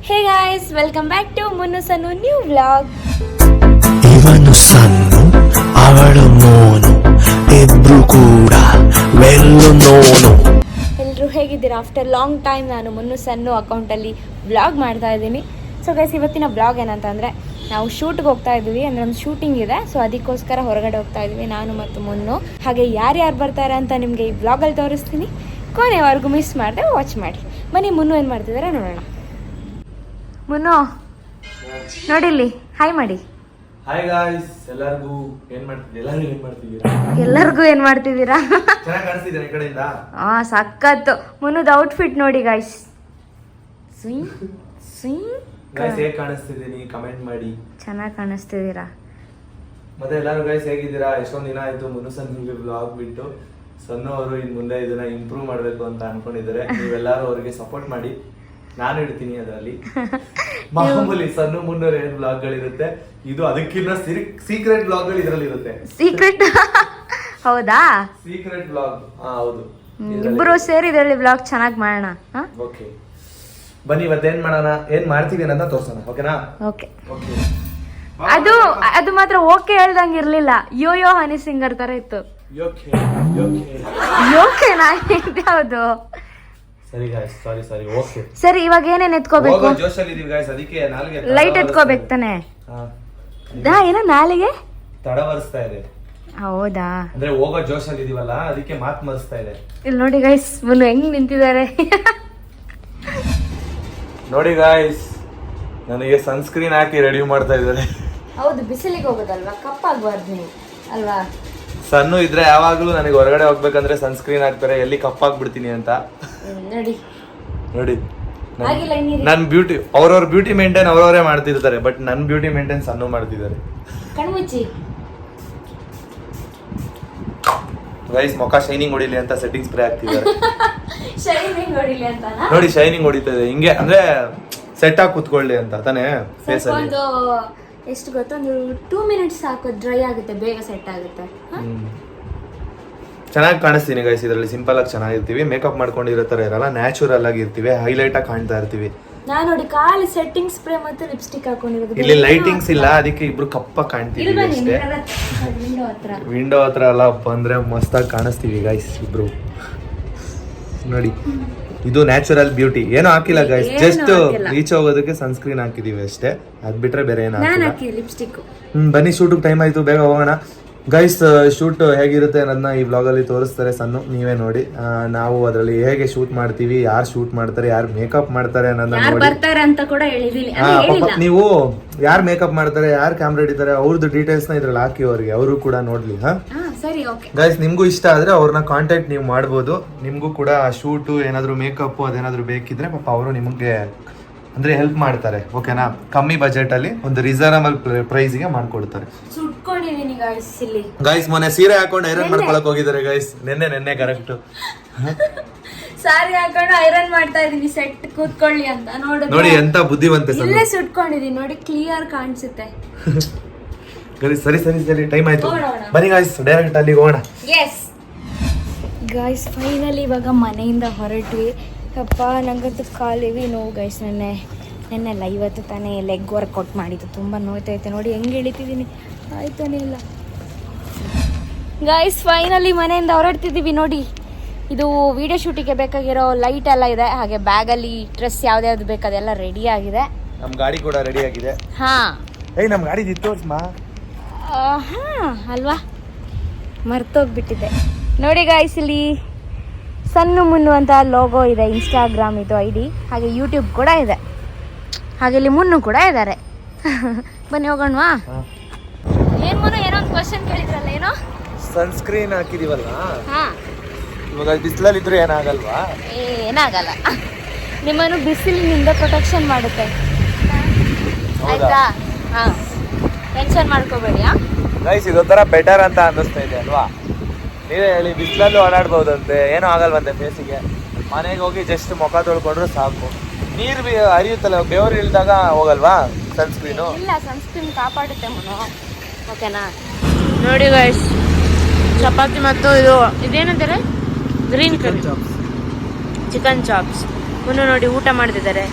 Hey guys, welcome back to Munnu Sannu new vlog. ಇವನು son ಅವಳು ಮೋನು ಇಬ್ರು ಕೂಡ ವೆಲ್ಲು ನೋನು. ಎಲ್ಲರೂ ಹೇಗಿದ್ದೀರಾ? ಆಫ್ಟರ್ ಲಾಂಗ್ ಟೈಮ್ ನಾನು ಮುನ್ನು ಸನ್ನು ಅಕೌಂಟಲ್ಲಿ ವ್ಲಾಗ್ ಮಾಡ್ತಾ ಇದ್ದೀನಿ. ಸೊ ಗೈಸ್, ಇವತ್ತಿನ ವ್ಲಾಗ್ ಏನಂತಂದರೆ ನಾವು ಶೂಟ್ಗೆ ಹೋಗ್ತಾ ಇದ್ದೀವಿ. ಅಂದರೆ ಒಂದು ಶೂಟಿಂಗ್ ಇದೆ, ಸೊ ಅದಕ್ಕೋಸ್ಕರ ಹೊರಗಡೆ ಹೋಗ್ತಾ ಇದ್ದೀವಿ ನಾನು ಮತ್ತು ಮುನ್ನು. ಹಾಗೆ ಯಾರ್ಯಾರು ಬರ್ತಾರೆ ಅಂತ ನಿಮಗೆ ಈ ವ್ಲಾಗಲ್ಲಿ ತೋರಿಸ್ತೀನಿ. ಕೊನೆವರೆಗೂ ಮಿಸ್ ಮಾಡಿದೆ ವಾಚ್ ಮಾಡಿ. ಬನ್ನಿ ಮುನ್ನು ಏನು ಮಾಡ್ತಿದ್ದಾರೆ ನೋಡೋಣ. ಮುನ್ನು ನೋಡಿಲ್ಲಿ ಹಾಯ್ ಮಾಡಿ. ಹಾಯ್ ಗಾಯ್ಸ್, ಎಲ್ಲರಿಗೂ ಏನ್ ಮಾಡ್ತಿದ್ದೀರಾ? ಎಲ್ಲರಿಗೂ ಏನ್ ಮಾಡ್ತಿದ್ದೀರಾ? ಚೆನ್ನಾಗಿ ಕಾಣಿಸ್ತಿದ್ದೀರಾ ಈ ಕಡೆಯಿಂದ? ಹಾ, ಸಖತ್ತು. ಮುನ್ನದ ಔಟ್ಫಿಟ್ ನೋಡಿ ಗಾಯ್ಸ್. ಗೈಸ್ ಹೇಗೆ ಕಾಣಿಸ್ತಿದ್ದೀನಿ ಕಮೆಂಟ್ ಮಾಡಿ. ಚೆನ್ನಾಗಿ ಕಾಣಿಸ್ತಿದ್ದೀರಾ. ಮತ್ತೆ ಎಲ್ಲರೂ ಗೈಸ್ ಹೇಗಿದ್ದೀರಾ? ಎಷ್ಟೊಂದು ದಿನ ಆಯ್ತು ಮುನ್ನು ಸನ್ನಿಗೆ ಬ್ಲಾಗ್ ಬಿಟ್ಟು. ಸನ್ನು ಅವರು ಇನ್ ಮುಂದೆ ಇದನ್ನ ಇಂಪ್ರೂವ್ ಮಾಡ್ಬೇಕು ಅಂತ ಅನ್ಕೊಂಡಿದ್ದಾರೆ. ನೀವೆಲ್ಲರೂ ಅವರಿಗೆ ಸಪೋರ್ಟ್ ಮಾಡಿ. ನಾನು ಇಡ್ತೀನಿ ಅದರಲ್ಲಿ. ಮಾಮೂಲಿ ಸನ್ನು ಮುನ್ನೂರ ಏನ್ ಬ್ಲಾಗ್ ಗಳಿರುತ್ತೆ, ಇದು ಅದಕ್ಕಿಂತ ಸೀಕ್ರೆಟ್ ಬ್ಲಾಗ್ ಗಳು ಇದರಲ್ಲಿ ಇರುತ್ತೆ. ಸೀಕ್ರೆಟ್ ಹೌದಾ? ಸೀಕ್ರೆಟ್ ಬ್ಲಾಗ್ ಹೌದು. ಇಬ್ಬರು ಸೇರಿ ಇದರಲ್ಲಿ ಬ್ಲಾಗ್ ಚೆನ್ನಾಗಿ ಮಾಡೋಣ. ಓಕೆ ಬನ್ನಿ, ಇವತ್ತೇನ್ ಮಾಡೋಣ, ಏನ್ ಮಾಡ್ತೀವಿ ಅನ್ನೋದನ್ನ ತೋರ್ಸೋಣ. ಓಕೆನಾ? ಓಕೆ. ಅದು ಮಾತ್ರ ಓಕೆ ಹೇಳ್ದಂಗೆ ಇರ್ಲಿಲ್ಲ. ಯೋ ಹನಿ ಸಿಂಗರ್ ತರ ಇತ್ತು. ಯೋಕೆನಾ? ಯಾವುದು? ಸರಿ ಗಾಯ್ಸ್, ಸಾರಿ. ಓಕೆ ಸರಿ, ಇವಾಗ ಏನೇನ್ ಎತ್ಕೋಬೇಕು? ಜೋಶಲ್ಲಿ ಇದೀವಿ ಗಾಯ್ಸ್, ಅದಕ್ಕೆ ನಾಲಿಗೆ ಲೈಟ್ ಎತ್ಕೋಬೇಕು ತಾನೆ? ಏನೋ ನಾಲಿಗೆ ತಡವರಿಸ್ತಾ ಇದೆ. ಹೌದಾ? ಅಂದ್ರೆ ಹೋಗೋ ಜೋಶಲ್ಲಿ ಇದೀವಲ್ಲ, ಅದಕ್ಕೆ ಮಾತ್ ಮರಿಸ್ತಾ ಇದೆ. ಇಲ್ಲಿ ನೋಡಿ ಗೈಸ್, ಮುನ್ನು ಹೆಂಗ್ ನಿಂತಿದ್ದಾರೆ. ನೋಡಿ ಗಾಯ್ಸ್, ನನಗೆ ಸನ್ಸ್ಕ್ರೀನ್ ಹಾಕಿ ರೆಡಿ ಮಾಡ್ತಾ ಇದ್ದಾರೆ. ಹೌದು, ಬಿಸಿಲಿಗೆ ಹೋಗೋದಲ್ವಾ, ಕಪ್ಪಾಗಬಾರ್ದು ನೀವು ಅಲ್ವಾ? ಸಣ್ಣ ಇದ್ರೆ ಯಾವಾಗ್ಲೂ ನನಗೆ ಹೊರಗಡೆ ಹೋಗ್ಬೇಕಂದ್ರೆ ಸನ್ಸ್ಕ್ರೀನ್ ಹಾಕ್ತಾರೆ, ಎಲ್ಲಿ ಕಪ್ಪಾಗ್ಬಿಡ್ತೀನಿ ಅಂತ. ನೋಡಿ ನನ್ ಬ್ಯೂಟಿ, ಅವ್ರವ್ರ ಬ್ಯೂಟಿ ಮೇಂಟೈನ್ ಅವ್ರವರೇ ಮಾಡ್ತಿರ್ತಾರೆ, ಬಟ್ ನನ್ ಬ್ಯೂಟಿ ಮೇಂಟೈನ್ ಸಣ್ಣ ಮಾಡ್ತಿದ್ದಾರೆ. ಕಣ್ಮುಚ್ಚಿ ಗೈಸ್, ಮುಖ ಶೈನಿಂಗ್ ಹೊಡಿಲಿ ಅಂತ ಸೆಟ್ಟಿಂಗ್ ಸ್ಪ್ರೇ ಹಾಕ್ತಿದ್ದಾರೆ. ಶೈನಿಂಗ್ ಹೊಡಿಲಿ ಅಂತ ನೋಡಿ, ಶೈನಿಂಗ್ ಹೊಡಿತದೆ ಹಿಂಗೆ, ಅಂದ್ರೆ ಸೆಟ್ ಆಗಿ ಕುತ್ಕೊಳ್ಳಿ ಅಂತ ತಾನೇ ಫೇಸ್ ಅಲ್ಲಿ. ಒಂದು ಎಷ್ಟು ಗೊತ್ತೊಂದು 2 ಮಿನಿಟ್ಸ್ ಸಾಕು, ಡ್ರೈ ಆಗುತ್ತೆ, ಬೇಗ ಸೆಟ್ ಆಗುತ್ತೆ. ಚೆನ್ನಾಗಿ ಕಾಣಿಸ್ತೀನಿ ಗೈಸ್ ಇದರಲ್ಲಿ. ಸಿಂಪಲ್ ಆಗಿ ಚೆನ್ನಾಗಿರ್ತೀವಿ, ಮೇಕಪ್ ಮಾಡ್ಕೊಂಡಿರೋ ತರ ಇರಲ್ಲ, ನ್ಯಾಚುರಲ್ ಆಗಿ ಇರ್ತೀವಿ, ಹೈಲೈಟ್ ಆಗಿ ಕಾಣ್ತಾ ಇರ್ತೀವಿ. ನಾನು ನೋಡಿ ಖಾಲಿ ಸೆಟ್ಟಿಂಗ್ ಸ್ಪ್ರೇ ಮತ್ತೆ ಲಿಪ್ಸ್ಟಿಕ್ ಹಾಕೊಂಡಿರೋದು. ಇಲ್ಲಿ ಲೈಟಿಂಗ್ಸ್ ಇಲ್ಲ, ಅದಕ್ಕೆ ಇಬ್ರು ಕಪ್ಪ ಕಾಣ್ತೀವಿ ಅಷ್ಟೇ. ವಿಂಡೋ ಹತ್ರ ಎಲ್ಲ ಬಂದ್ರೆ ಮಸ್ತಾಗಿ ಕಾಣಿಸ್ತೀವಿ ಗೈಸ್ ಇಬ್ರು. ನೋಡಿ, ಇದು ನ್ಯಾಚುರಲ್ ಬ್ಯೂಟಿ, ಏನೂ ಹಾಕಿಲ್ಲ ಗೈಸ್, ಜಸ್ಟ್ ರೀಚ್ ಹೋಗೋದಕ್ಕೆ ಸನ್ಸ್ಕ್ರೀನ್ ಹಾಕಿದೀವಿ ಅಷ್ಟೇ. ಅದ್ ಬಿಟ್ರೆ ಬೇರೆ ಏನೋ ಲಿಪ್ಸ್ಟಿಕ್. ಬನ್ನಿ, ಶೂಟಿಗೆ ಟೈಮ್ ಆಯ್ತು, ಬೇಗ ಹೋಗೋಣ ಗೈಸ್. ಶೂಟ್ ಹೇಗಿರುತ್ತೆ ಅನ್ನೋದನ್ನ ಈ ವ್ಲಾಗ್ ಅಲ್ಲಿ ತೋರಿಸ್ತಾರೆ ಸಣ್ಣ, ನೀವೇ ನೋಡಿ. ನಾವು ಅದರಲ್ಲಿ ಹೇಗೆ ಶೂಟ್ ಮಾಡ್ತೀವಿ, ಯಾರು ಶೂಟ್ ಮಾಡ್ತಾರೆ, ಯಾರು ಮೇಕಪ್ ಮಾಡ್ತಾರೆ ಅನ್ನೋದನ್ನ ನೋಡಿ. ನೀವು ಯಾರು ಮೇಕಪ್ ಮಾಡ್ತಾರೆ, ಯಾರು ಕ್ಯಾಮ್ರಾ ಹಿಡಿತಾರೆ, ಅವ್ರದ್ದು ಡೀಟೇಲ್ಸ್ ನ ಇದ್ರಲ್ಲಿ ಹಾಕಿ ಅವ್ರಿಗೆ, ಅವರು ಕೂಡ ನೋಡ್ಲಿ. ಗೈಸ್, ನಿಮ್ಗೂ ಇಷ್ಟ ಆದ್ರೆ ಅವ್ರನ್ನ ಕಾಂಟ್ಯಾಕ್ಟ್ ನೀವು ಮಾಡ್ಬೋದು. ನಿಮ್ಗೂ ಕೂಡ ಶೂಟು ಏನಾದ್ರು ಮೇಕಪ್ ಅದೇನಾದ್ರು ಬೇಕಿದ್ರೆ ಪಾಪ ಅವರು ನಿಮಗೆ ಅಂದ್ರೆ ಹೆಲ್ಪ್ ಮಾಡ್ತಾರೆ. ಓಕೆನಾ? ಕಮ್ಮಿ ಬಜೆಟ್ ಅಲ್ಲಿ ಒಂದು ರೀಸನಬಲ್ ಪ್ರೈಸ್ ಗೆ ಮಾಡ್ಕೊಡ್ತಾರೆ. ಗೈಸ್, ಮೊನ್ನೆ ಸೀರೆ ಹಾಕೊಂಡು ಐರನ್ ಮಾಡ್ಕೊಳಕ್ ಹೋಗಿದ್ದಾರೆ ಗೈಸ್. ನೆನ್ನೆ ಕರೆಕ್ಟ್ ಸಾರಿ ಹಾಕೊಂಡು ಐರನ್ ಮಾಡ್ತಾ ಇದೀನಿ, ಸೆಟ್ ಕೂತ್ಕೊಳ್ಳಿ ಅಂತ. ನೋಡಿ ಎಂತ ಬುದ್ಧಿವಂತೆ. ಇಲ್ಲೇ ಸುಟ್ಕೊಂಡಿದೀನಿ ನೋಡಿ, ಕ್ಲಿಯರ್ ಕಾಣಿಸುತ್ತೆ. ಸರಿ ಟೈಮ್ ಆಯ್ತು, ಬನ್ನಿ ಗಾಯ್ಸ್ ಡೈರೆಕ್ಟ್ ಅಲ್ಲಿ ಹೋಗೋಣ. ಗಾಯ್ಸ್, ಫೈನಲಿ ಇವಾಗ ಮನೆಯಿಂದ ಹೊರಟ್ವಿ. ಅಪ್ಪ, ನಂಗಂತೂ ಕಾಲಿವಿ ನೋವು ಗೈಸ್. ನೆನ್ನೆಲ್ಲ ಇವತ್ತು ತಾನೇ ಲೆಗ್ ವರ್ಕೌಟ್ ಮಾಡಿದ್ದು, ತುಂಬ ನೋಯ್ತೈತೆ. ನೋಡಿ ಹೆಂಗೆ ಇಳಿತಿದ್ದೀನಿ, ಆಯ್ತಾನೆ ಇಲ್ಲ ಗೈಸ್. ಫೈನಲಿ ಮನೆಯಿಂದ ಹೊರಡ್ತಿದ್ದೀವಿ. ನೋಡಿ, ಇದು ವಿಡಿಯೋ ಶೂಟಿಗೆ ಬೇಕಾಗಿರೋ ಲೈಟ್ ಎಲ್ಲ ಇದೆ, ಹಾಗೆ ಬ್ಯಾಗಲ್ಲಿ ಡ್ರೆಸ್ ಯಾವ್ದು ಬೇಕು ಅದೆಲ್ಲ ರೆಡಿ ಆಗಿದೆ. ನಮ್ಮ ಗಾಡಿ ಕೂಡ ರೆಡಿ ಆಗಿದೆ. ನಮ್ಮ ಗಾಡಿ ತೋರ್ಸ್ಮಾ. ಅಲ್ವಾ, ಮರ್ತೋಗ್ಬಿಟ್ಟಿದೆ. ನೋಡಿ ಗಾಯ್ಸ್, ಇಲ್ಲಿ ಸನ್ನು ಮುನ್ನು ಅಂತ ಲೋಗೋ ಇದೆ, ಇನ್ಸ್ಟಾಗ್ರಾಮ್ ಇದು ID, ಹಾಗೆ ಯೂಟ್ಯೂಬ್ ಕೂಡ ಇದೆ, ಹಾಗೆ ಇಲ್ಲಿ ಮುನ್ನು ಕೂಡ ಇದ್ದಾರೆ. ಬನ್ನಿ ಹೋಗೋಣವಾ? ಏನ್ ಮುನ್ನು, ಏನೋ ಒಂದು ಕ್ವಶನ್ ಕೇಳಿದ್ರಲ್ಲ, ಏನೋ ಸನ್ಸ್ಕ್ರೀನ್ ಹಾಕಿದೀವಲ್ಲ, ಇವಾಗ ಬಿಸಿಲಲ್ಲಿ ಇದ್ರೆ ಏನಾಗಲ್ವಾ? ಏನಾಗಲ್ಲ, ನಿಮ್ಮನ್ನು ಬಿಸಿಲಿನಿಂದ ಪ್ರೊಟೆಕ್ಷನ್ ಮಾಡುತ್ತೆ, ಆಯ್ತಾ? ಟೆನ್ಷನ್ ಮಾಡ್ಕೋಬೇಡಿ. ಗೈಸ್, ಇದೊಂಥರ ಬೆಟರ್ ಅಂತ ಅನ್ನಿಸ್ತಾ ಇದೆ ಅಲ್ವಾ? ನೀವೇ ಹೇಳಿ, ಬಿಸಿಲಲ್ಲೂ ಓಡಾಡ್ಬೋದಂತೆ, ಏನೂ ಆಗಲ್ವಂತೆ ಫೇಸಿಗೆ. ಮನೆಗೆ ಹೋಗಿ ಜಸ್ಟ್ ಮುಖ ತೊಳ್ಕೊಂಡ್ರು ಸಾಕು. ನೀರು ಹರಿಯುತ್ತಲ್ಲ, ಬೆವರು ಇಳಿದಾಗ ಹೋಗಲ್ವಾ ಸನ್ಸ್ಕ್ರೀನು? ಇಲ್ಲ, ಸನ್ಸ್ಕ್ರೀನ್ ಕಾಪಾಡುತ್ತೆ ಮುನು. ಓಕೆನಾ? ನೋಡಿ ಗೈಸ್, ಚಪಾತಿ ಮತ್ತು ಇದೇನಂತಾರೆ, ಗ್ರೀನ್ ಕರಿ ಚಿಕನ್ ಚಾಪ್ಸ್. ಮುನ್ನು ನೋಡಿ ಊಟ ಮಾಡ್ತಿದ್ದಾರೆ.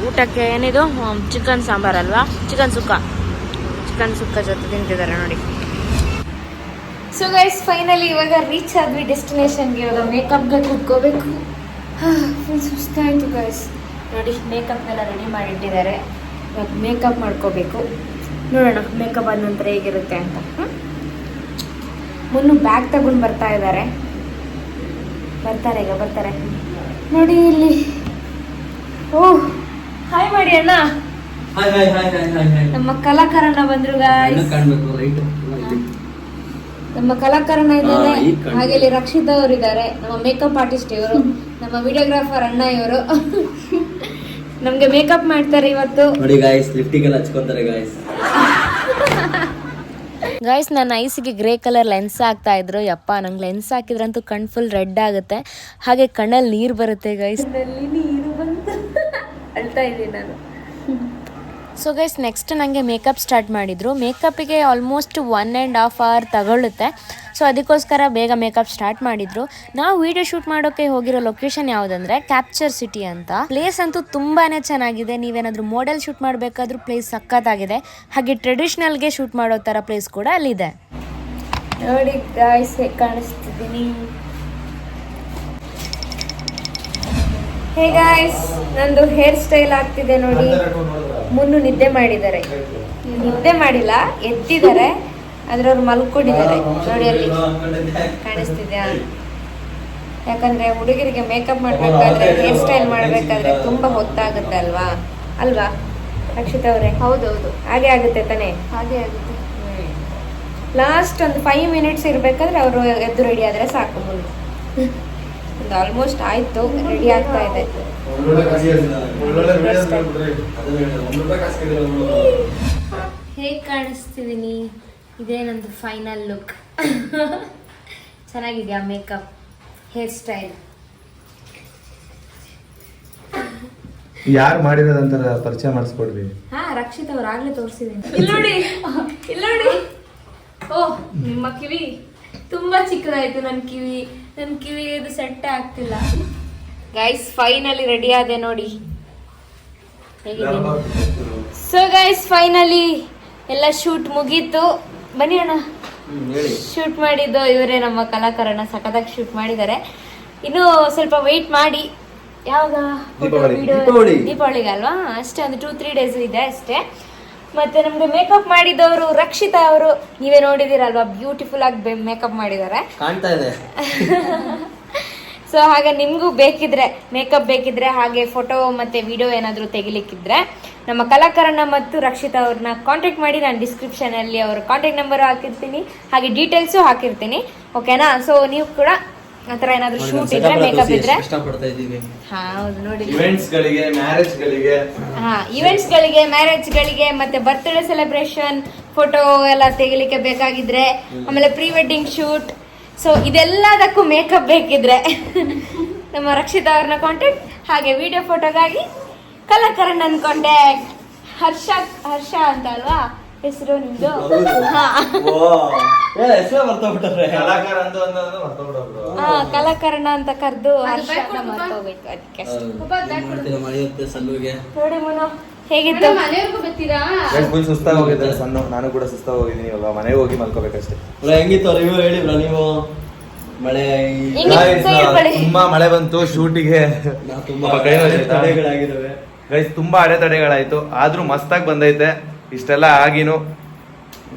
ಊಟಕ್ಕೆ ಏನಿದು ಚಿಕನ್ ಸಾಂಬಾರಲ್ವಾ, ಚಿಕನ್ ಸುಕ್ಕ ಜೊತೆ ತಿಂತಿದ್ದಾರೆ ನೋಡಿ. ಸೊ ಗೈಸ್ ಫೈನಲಿ ಇವಾಗ ರೀಚ್ ಆದ್ವಿ ಡೆಸ್ಟಿನೇಷನ್ಗೆ. ಇವಾಗ ಮೇಕಪ್ಗೆ ಕೂತ್ಕೋಬೇಕು. Full ಸುಸ್ತಾಯಿತು guys. ನೋಡಿ ಮೇಕಪ್ನೆಲ್ಲ ರೆಡಿ ಮಾಡಿಟ್ಟಿದ್ದಾರೆ. ಇವಾಗ ಮೇಕಪ್ ಮಾಡ್ಕೋಬೇಕು. ನೋಡೋಣ ಮೇಕಪ್ ಆದ ನಂತರ ಹೇಗಿರುತ್ತೆ ಅಂತ. ಮುನ್ನು ಬ್ಯಾಗ್ ತಗೊಂಡು ಬರ್ತಾರೆ ಈಗ ಬರ್ತಾರೆ ನೋಡಿ ಇಲ್ಲಿ. ಓಹ್ ಹಾಯ್ ಮಾಡಿ ಅಣ್ಣ. ನಮ್ಮ ಕಲಾಕಾರನ ಬಂದ್ರು ಗಾಯ್ಸ್. ನಮ್ಮ ಕಲಾಕಾರನ ಇದ್ದಾರೆ. ಹಾಗೆ ಇಲ್ಲಿ ರಕ್ಷಿತಾ ಅವರು ಇದ್ದಾರೆ, ನಮ್ಮ ಮೇಕಪ್ ಆರ್ಟಿಸ್ಟ್ ಇವರು, ನಮ್ಮ ವಿಡಿಯೋಗ್ರಾಫರ್ ಅಣ್ಣ ಇವರು. ನಮ್ಗೆ ಮೇಕಪ್ ಮಾಡ್ತಾರೆ ಇವತ್ತು ನೋಡಿ ಗಾಯ್ಸ್. ಲಿಫ್ಟಿಗೆಲ್ಲ ಹಚ್ಕೊಂತಾರೆ ಗಾಯ್ಸ್. ಗೈಸ್ ನನ್ನ ಐಸಿಗೆ ಗ್ರೇ ಕಲರ್ ಲೆನ್ಸ್ ಹಾಕ್ತಾ ಇದ್ರು. ಯಪ್ಪ ನಂಗೆ ಲೆನ್ಸ್ ಹಾಕಿದ್ರಂತೂ ಕಣ್ ಫುಲ್ ರೆಡ್ ಆಗುತ್ತೆ, ಹಾಗೆ ಕಣ್ಣಲ್ಲಿ ನೀರು ಬರುತ್ತೆ ಗೈಸ್. ನೀರು ಬಂತು ಅಳ್ತಾ ಇದ್ದೀನಿ ನಾನು. ಸೊ ಗೈಸ್ ನೆಕ್ಸ್ಟ್ ನನಗೆ ಮೇಕಪ್ ಸ್ಟಾರ್ಟ್ ಮಾಡಿದರು. ಮೇಕಪ್ಪಿಗೆ ಆಲ್ಮೋಸ್ಟ್ 1.5 hour ತಗೊಳ್ಳುತ್ತೆ. ಸೊ ಅದಕ್ಕೋಸ್ಕರ ಬೇಗ ಮೇಕಪ್ ಸ್ಟಾರ್ಟ್ ಮಾಡಿದ್ರು. ನಾವು ವಿಡಿಯೋ ಶೂಟ್ ಮಾಡೋಕ್ಕೆ ಹೋಗಿರೋ ಲೊಕೇಶನ್ ಯಾವುದಂದ್ರೆ ಕ್ಯಾಪ್ಚರ್ ಸಿಟಿ ಅಂತ. ಪ್ಲೇಸ್ ಅಂತೂ ತುಂಬಾ ಚೆನ್ನಾಗಿದೆ. ನೀವೇನಾದರೂ ಮಾಡೆಲ್ ಶೂಟ್ ಮಾಡಬೇಕಾದ್ರೂ ಪ್ಲೇಸ್ ಸಖತ್ತಾಗಿದೆ. ಹಾಗೆ ಟ್ರೆಡಿಷ್ನಲ್ಗೆ ಶೂಟ್ ಮಾಡೋ ಥರ ಪ್ಲೇಸ್ ಕೂಡ ಅಲ್ಲಿದೆ. ನೋಡಿ ಗಾಯ್ಸ್ ಹೇಗೆ ಕಾಣಿಸ್ತಿದ್ದೀನಿ. ಹೇ ಗಾಯ್ಸ್ ನಂದು ಹೇರ್ ಸ್ಟೈಲ್ ಆಗ್ತಿದೆ ನೋಡಿ. ಮುನ್ನು ನಿದ್ದೆ ಮಾಡಿದ್ದಾರೆ. ನಿದ್ದೆ ಮಾಡಿಲ್ಲ, ಎದ್ದಿದ್ದಾರೆ. ಆದ್ರೆ ಅವ್ರು ಮಲ್ಕೊಂಡಿದ್ದಾರೆ ನೋಡಿ. ಅಲ್ಲಿ ಕಾಣಿಸ್ತಿದ್ಯಾ? ಯಾಕಂದ್ರೆ ಹುಡುಗರಿಗೆ ಮೇಕಪ್ ಮಾಡ್ಬೇಕಾದ್ರೆ, ಹೇರ್ ಸ್ಟೈಲ್ ಮಾಡ್ಬೇಕಾದ್ರೆ ತುಂಬಾ ಹೊತ್ತಾಗುತ್ತೆ ಅಲ್ವಾ ರಕ್ಷಿತಾ ಅವರೇ? ಹೌದೌದು, ಹಾಗೆ ಆಗುತ್ತೆ ತಾನೇ. ಹಾಗೆ ಆಗುತ್ತೆ. ಲಾಸ್ಟ್ ಒಂದು 5 minutes ಇರ್ಬೇಕಾದ್ರೆ ಅವರು ಎದ್ದು ರೆಡಿ ಆದ್ರೆ ಸಾಕು. ಮುನ್ನು ಒಂದು ಆಲ್ಮೋಸ್ಟ್ ಆಯ್ತು, ರೆಡಿ ಆಗ್ತಾ ಇದೆ. ಹೇಗೆ ಕಾಣಿಸ್ತಿದ್ದೀನಿ? ಇದೇ ನಂದು ಫೈನಲ್ ಲುಕ್. ಚೆನ್ನಾಗಿದೆಯಾ ಮೇಕಪ್, ಹೇರ್ ಸ್ಟೈಲ್? ಯಾರು ಮಾಡಿರೋದಂತ ಪರಿಚಯ ಮಾಡಿಸ್ಕೊಡ್ವಿ. ರಕ್ಷಿತ್ ಅವ್ರು ಆಗ್ಲೇ ತೋರಿಸಿದ್ದೀನಿ. ಇಲ್ಲಿ ನೋಡಿ. ಓಹ್ ನಿಮ್ಮ ಕಿವಿ ತುಂಬಾ ಚಿಕ್ಕದಾಯ್ತು. ನನ್ನ ಕಿವಿ ಇದು ಸೆಟ್ ಆಗ್ತಿಲ್ಲ. ಗೈಸ್ ಫೈನಲಿ ರೆಡಿ ಆದೆ ನೋಡಿ. ಸೊ ಗೈಸ್ ಫೈನಲಿ ಎಲ್ಲ ಶೂಟ್ ಮುಗೀತು. ಬನ್ನಿ ಅಣ್ಣ. ಶೂಟ್ ಮಾಡಿದ್ದು ಇವರೇ, ನಮ್ಮ ಕಲಾಕಾರನ ಸಖತ್ತಾಗಿ ಶೂಟ್ ಮಾಡಿದ್ದಾರೆ. ಇನ್ನು ಸ್ವಲ್ಪ ವೆಯ್ಟ್ ಮಾಡಿ. ಯಾವಾಗ? ದೀಪಾವಳಿಗೆ ಅಲ್ವಾ? ಅಷ್ಟೇ, ಒಂದು 2-3 days ಇದೆ ಅಷ್ಟೇ. ಮತ್ತೆ ನಮ್ಗೆ ಮೇಕಪ್ ಮಾಡಿದವರು ರಕ್ಷಿತಾ ಅವರು, ನೀವೇ ನೋಡಿದಿರಲ್ವಾ, ಬ್ಯೂಟಿಫುಲ್ ಆಗಿ ಮೇಕಪ್ ಮಾಡಿದ್ದಾರೆ, ಕಾಣ್ತಾ ಇದೆ. ಸೊ ಹಾಗೆ ನಿಮಗೂ ಬೇಕಿದ್ರೆ ಮೇಕಪ್ ಬೇಕಿದ್ರೆ, ಹಾಗೆ ಫೋಟೋ ಮತ್ತೆ ವಿಡಿಯೋ ಏನಾದರೂ ತೆಗಿಲಿಕ್ಕಿದ್ರೆ ನಮ್ಮ ಕಲಾಕಾರನ ಮತ್ತು ರಕ್ಷಿತಾ ಅವ್ರನ್ನ ಕಾಂಟ್ಯಾಕ್ಟ್ ಮಾಡಿ. ನಾನು ಡಿಸ್ಕ್ರಿಪ್ಷನ್ ಅಲ್ಲಿ ಅವ್ರ ಕಾಂಟ್ಯಾಕ್ಟ್ ನಂಬರ್ ಹಾಕಿರ್ತೀನಿ, ಹಾಗೆ ಡೀಟೇಲ್ಸು ಹಾಕಿರ್ತೀನಿ. ಓಕೆನಾ? ಸೊ ನೀವು ಕೂಡ ಆತರ ಏನಾದ್ರು ಶೂಟ್ ಇದ್ರೆ, ಮೇಕಪ್ ಇದ್ರೆ, ಹೌದು ನೋಡಿ, ಇವೆಂಟ್ಸ್ ಗಳಿಗೆ, ಮ್ಯಾರೇಜ್ ಗಳಿಗೆ ಮತ್ತೆ ಬರ್ತ್ಡೇ ಸೆಲೆಬ್ರೇಷನ್ ಫೋಟೋ ಎಲ್ಲ ತೆಗಿಲಿಕ್ಕೆ ಬೇಕಾಗಿದ್ರೆ, ಆಮೇಲೆ ಪ್ರೀ ವೆಡ್ಡಿಂಗ್ ಶೂಟ್, ಸೊ ಇದೆಲ್ಲದಕ್ಕೂ ಮೇಕಪ್ ಬೇಕಿದ್ರೆ ನಮ್ಮ ರಕ್ಷಿತಾ ಅವ್ರನ್ನ ಕಾಂಟ್ಯಾಕ್ಟ್. ಹಾಗೆ ವಿಡಿಯೋ ಫೋಟೋಗಾಗಿ ಕಲಾಕಾರನ್ ಕಾಂಟ್ಯಾಕ್ಟ್. ಹರ್ಷ ಅಂತ ಅಲ್ವಾ ಹೆಸರು ನಿಮ್ದು? ಕಲಾಕಾರನ ಅಂತ ಕರೆದು ಹರ್ಷನ ಮರ್ತೋಗ್ಬೇಕು. ಅದಕ್ಕೆ ನೋಡಿ ಮುನು ಹೇಗಿತ್ತು? ಫುಲ್ ಸುಸ್ತಾಗಿ ಹೋಗಿದ್ದಾರೆ ಸಣ್ಣ. ನಾನು ಕೂಡ ಸುಸ್ತಾಗಿ ಹೋಗಿದ್ದೀನಿ. ಇವಾಗ ಮನೆಗೆ ಹೋಗಿ ಮಲ್ಕೋಬೇಕಷ್ಟೇ. ಹೆಂಗಿತ್ತು ರಿವ್ಯೂ ಹೇಳಿ ನೀವು? ಮಳೆ ತುಂಬಾ ಮಳೆ ಬಂತು ಶೂಟಿಗೆ. ಗೈಸ್ ತುಂಬಾ ಅಡೆತಡೆಗಳಾಯ್ತು, ಆದ್ರೂ ಮಸ್ತಾಗಿ ಬಂದೈತೆ. ಇಷ್ಟೆಲ್ಲ ಆಗಿನು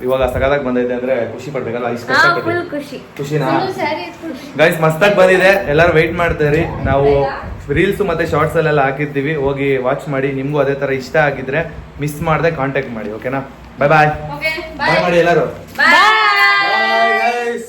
ಇವಾಗ ಸಗದಾಗಿ ಬಂದೈತೆ ಅಂದ್ರೆ ಖುಷಿ ಪಡ್ಬೇಕಲ್ಲ. ಇಷ್ಟ ಖುಷಿನಾ ಗೈಸ್? ಮಸ್ತಾಗಿ ಬಂದಿದೆ. ಎಲ್ಲರೂ ವೆಯ್ಟ್ ಮಾಡ್ತೀರಿ. ನಾವು ರೀಲ್ಸ್ ಮತ್ತೆ ಶಾರ್ಟ್ಸ್ ಅಲ್ಲೆಲ್ಲ ಹಾಕಿರ್ತೀವಿ, ಹೋಗಿ ವಾಚ್ ಮಾಡಿ. ನಿಮ್ಗೂ ಅದೇ ತರ ಇಷ್ಟ ಆಗಿದ್ರೆ ಮಿಸ್ ಮಾಡದೆ ಕಾಂಟ್ಯಾಕ್ಟ್ ಮಾಡಿ. ಓಕೆನಾ? ಬಾಯ್ ಬಾಯ್ ಮಾಡಿ ಎಲ್ಲರೂ. ಬಾಯ್.